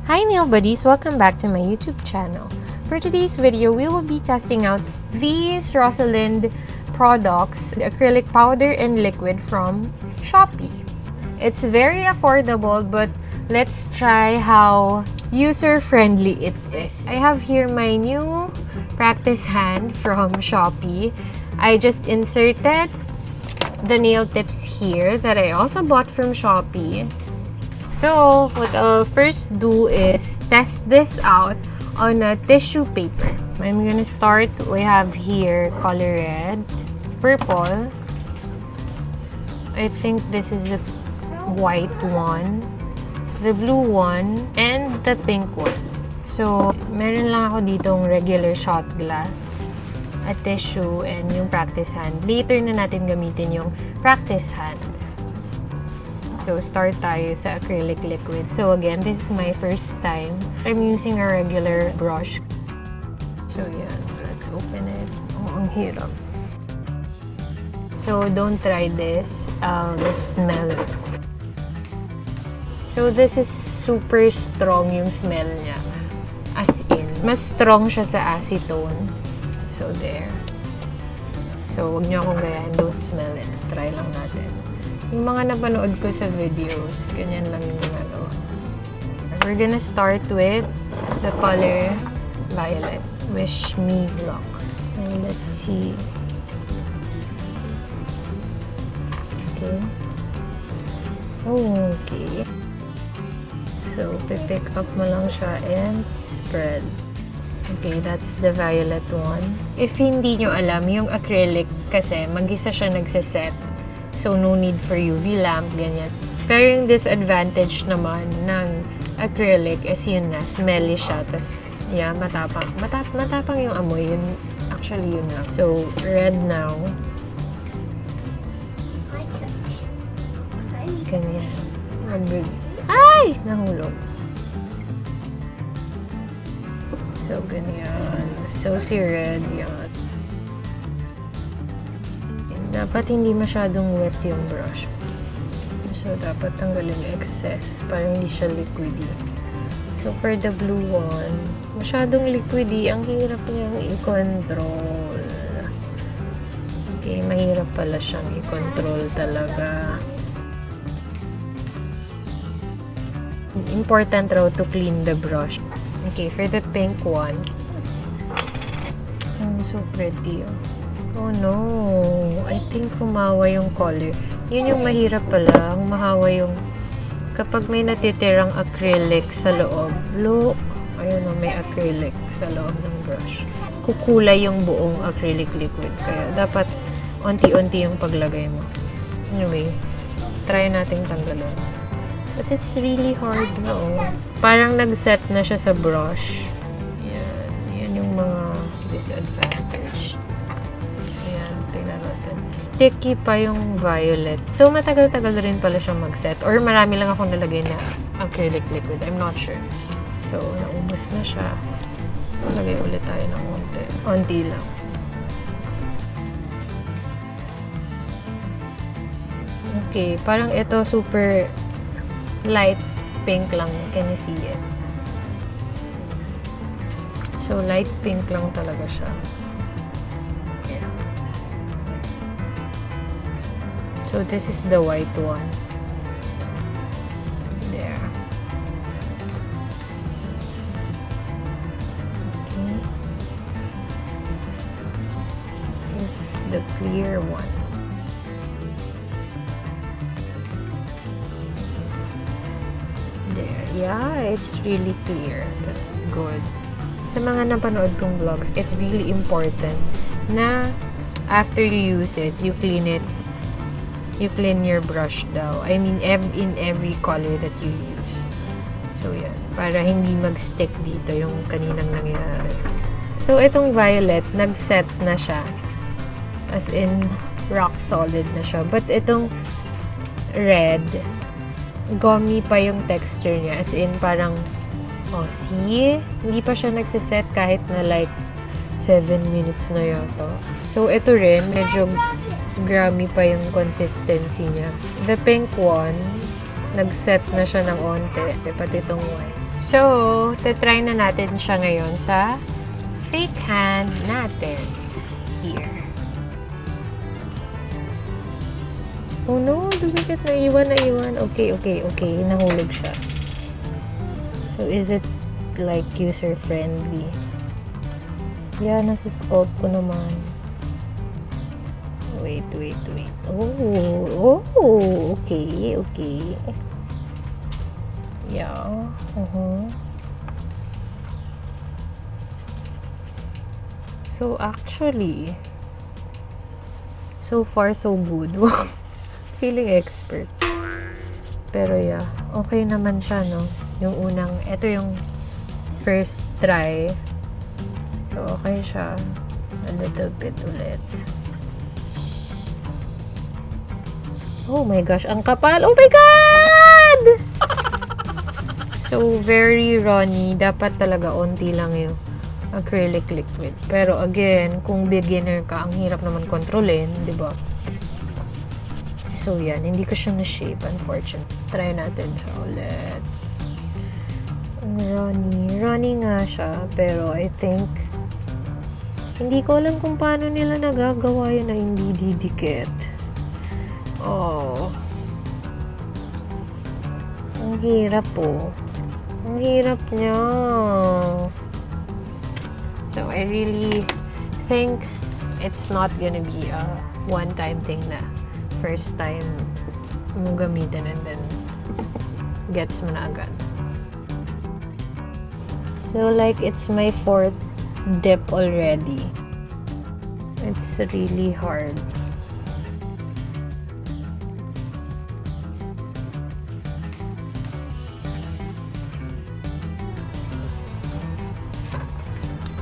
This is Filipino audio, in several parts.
Hi nail buddies, welcome back to my YouTube channel. For today's video, we will be testing out these Rosalind products, the acrylic powder and liquid from Shopee. It's very affordable, but let's try how user-friendly it is. I have here my new practice hand from Shopee. I just inserted the nail tips here that I also bought from Shopee. So, what I'll first do is test this out on a tissue paper. I'm gonna start, we have here color red, purple. I think this is a white one, the blue one, and the pink one. So, meron lang ako ditong regular shot glass, a tissue, and yung practice hand. Later na natin gamitin yung practice hand. So, start tayo sa acrylic liquid. So, again, this is my first time. I'm using a regular brush. So, yeah. Let's open it. Oh, ang hirap. So, don't try this. Just smell it. So, this is super strong yung smell niya. As in, mas strong siya sa acetone. So, there. So, wag niyo akong gayahin. Don't smell it. Try lang natin. Yung mga napanood ko sa videos, ganyan lang yung ano. We're gonna start with the color violet. Wish Me Luck. So, let's see. Okay. Okay. So, pick up mo lang siya and spread. Okay, that's the violet one. If hindi nyo alam, yung acrylic kasi, mag-isa siya nagsiset. So, no need for UV lamp, ganyan. Pero yung disadvantage naman ng acrylic is yun na, smelly siya. Tapos, yeah, matapang. Matapang yung amoy. Yun, actually, yun lang. So, red now. Ganyan. Ay! Nahulog. So, ganyan. So, si red, yan. Dapat hindi masyadong wet yung brush. So, dapat tanggalin yung excess para hindi siya liquidy. So, for the blue one, masyadong liquidy. Ang hirap niyang i-control. Okay, mahirap pala siyang i-control talaga. Important raw to clean the brush. Okay, for the pink one. Oh, so pretty, oh. Oh no, I think humawa yung color. Yun yung mahirap pala, humahawa yung kapag may natitirang acrylic sa loob. Look, ayun o, may acrylic sa loob ng brush. Kukulay yung buong acrylic liquid. Kaya dapat onti-onti yung paglagay mo. Anyway, try nating tanggalin. But it's really hard na oh. Parang nag-set na siya sa brush. Yan yung mga disadvantage. Sticky pa yung violet. So, matagal-tagal rin pala siyang mag-set. Or marami lang akong nalagay na acrylic liquid. I'm not sure. So, naubos na siya. Lagay ulit tayo ng konti. Onti lang. Okay. Parang ito super light pink lang. Can you see it? So, light pink lang talaga siya. So, this is the white one. There. Okay. This is the clear one. There. Yeah, it's really clear. That's good. Sa mga napanood kong vlogs, it's really important na after you use it, you clean it. You clean your brush daw. I mean, in every color that you use. So, yan. Para hindi mag-stick dito yung kaninang nangyari. So, itong violet, nag-set na siya. As in, rock solid na siya. But itong red, gummy pa yung texture niya. As in, parang, oh, see? Hindi pa siya nagsiset kahit na like 7 minutes na yata. So, ito rin, medyo gummy pa yung consistency niya. The pink one, nag-set na siya ng onte. Pati itong white. So, try na natin siya ngayon sa fake hand natin. Here. Oh no, dumikit na iwan. Okay. Nahulog siya. So, is it like user-friendly? Yeah, nasa scope ko naman. Wait. Oh, okay. Yeah. So, actually, so far, so good. Feeling expert. Pero yeah, okay naman siya, no? Yung unang, ito yung first try. So, okay siya. A little bit ulit. Oh my gosh, ang kapal! Oh my God! So, very runny. Dapat talaga onti lang yung acrylic liquid. Pero again, kung beginner ka, ang hirap naman kontrolin, di ba? So, yan. Hindi ko siya na-shape, unfortunately. Try natin siya ulit. Ang runny. Runny nga siya, pero I think hindi ko alam kung paano nila nagagawa yun na hindi didikit. Oh. Ang hirap po. Ang hirap niya. So, I really think it's not gonna be a one-time thing na first time mo gamitin and then gets mo na agad. So, like, it's my 4th dip already. It's really hard.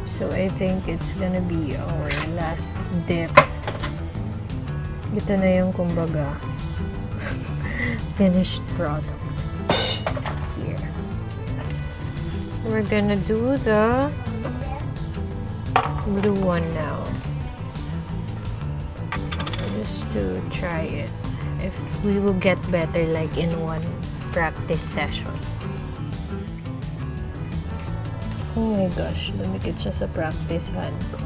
So, I think it's gonna be our last dip. Ito na yung kumbaga finished product. Here. We're gonna do the blue one now. Just to try it. If we will get better like in one practice session. Oh my gosh, lumikit siya sa practice hand ko.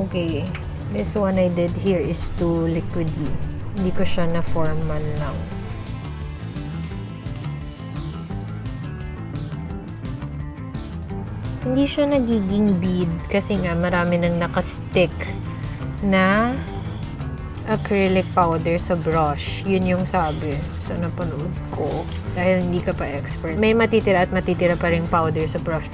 Okay, this one I did here is too liquidy. Hindi ko siya na-forman lang. Hindi siya nagiging bead kasi nga marami nang nakastick na acrylic powder sa brush. Yun yung sabi sa napanood ko. Dahil hindi ka pa expert. May matitira at matitira pa rin powder sa brush.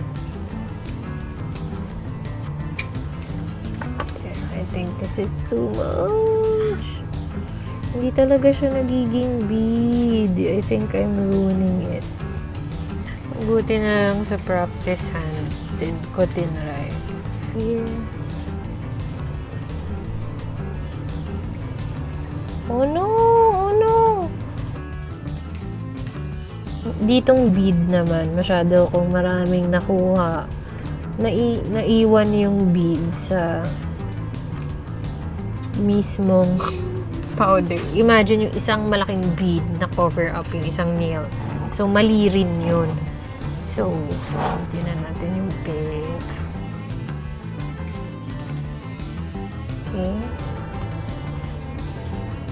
I think this is too much. Hindi talaga siya nagiging bead. I think I'm ruining it. Buti na lang sa practice hand. Din ko tinry. Here. Oh no! Oh no! Ditong bead naman, masyado akong maraming nakuha. Naiwan yung bead sa mismong powder. Imagine yung isang malaking bead na cover up yung isang nail. So, mali rin yun. So, tingnan natin yung pink. Okay.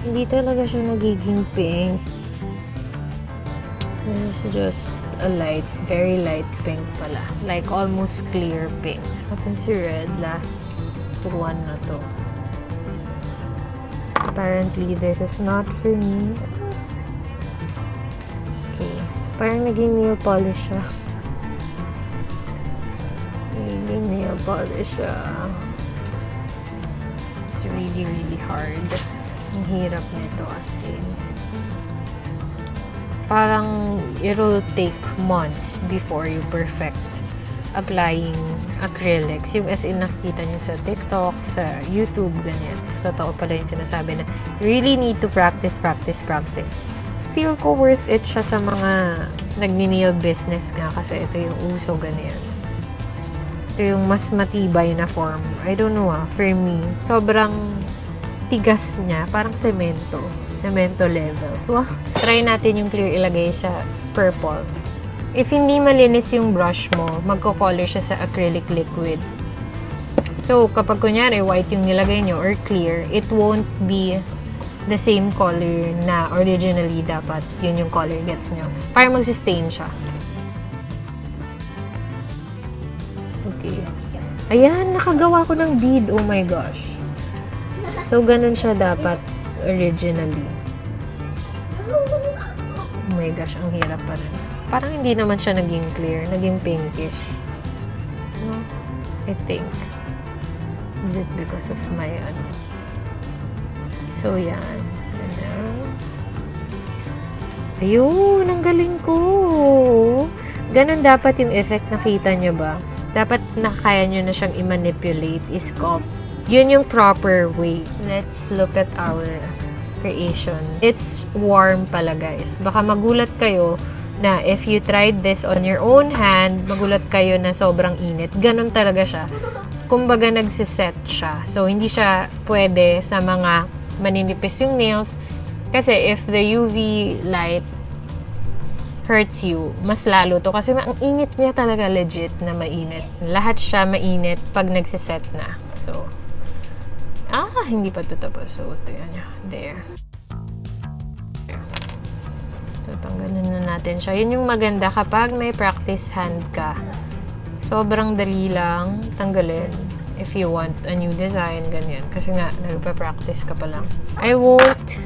Hindi talaga siya nagiging pink. This is just a light, very light pink pala. Like almost clear pink. Natin si red, last one na to. Apparently, this is not for me. Okay. Parang naging nail polish siya. Naging nail polish siya. It's really, really hard. Ang hirap nito as in. Parang it'll take months before you perfect applying acrylics. Yung as in nakikita nyo sa TikTok, sa YouTube, ganyan. Totoo pala yung sinasabi na really need to practice. Feel ko worth it siya sa mga nagni-nail business nga kasi ito yung uso, ganyan. Ito yung mas matibay na form. I don't know for me. Sobrang tigas niya. Parang semento. Semento levels. Wow. Try natin yung clear ilagay sa purple. If hindi malinis yung brush mo, magko-color siya sa acrylic liquid. So, kapag kunyari white yung nilagay nyo or clear, it won't be the same color na originally dapat yun yung color gets nyo. Para magsistain siya. Okay. Ayan, nakagawa ko ng bead. Oh my gosh. So, ganun siya dapat originally. Oh my gosh, ang hirap pa rin. Parang hindi naman siya naging clear. Naging pinkish. No? I think. Is it because of my ano? So, yan. Ayun, ang galing ko. Ganun dapat yung effect. Nakita nyo ba? Dapat nakaya nyo na siyang i-manipulate, i-sculpt. Yun yung proper way. Let's look at our creation. It's warm pala, guys. Baka magulat kayo na if you tried this on your own hand, magulat kayo na sobrang init. Ganun talaga siya. Kumbaga, nagsiset siya. So, hindi siya pwede sa mga maninipis yung nails. Kasi if the UV light hurts you, mas lalo to. Kasi ang init niya talaga, legit na mainit. Lahat siya mainit pag nagsiset na. So, hindi pa ito tapos. So, ito yan niya. There. So, tanggalin na natin siya. Yun yung maganda kapag may practice hand ka. Sobrang dali lang tanggalin if you want a new design, ganyan. Kasi nga, nagpa-practice ka pa lang. I won't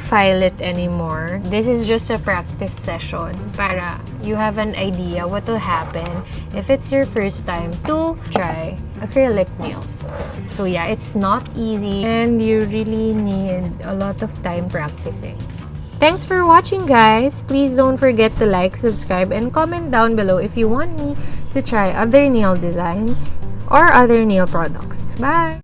file it anymore. This is just a practice session para you have an idea what will happen if it's your first time to try acrylic nails. So yeah, it's not easy and you really need a lot of time practicing. Thanks for watching, guys. Please don't forget to like, subscribe, and comment down below if you want me to try other nail designs or other nail products. Bye!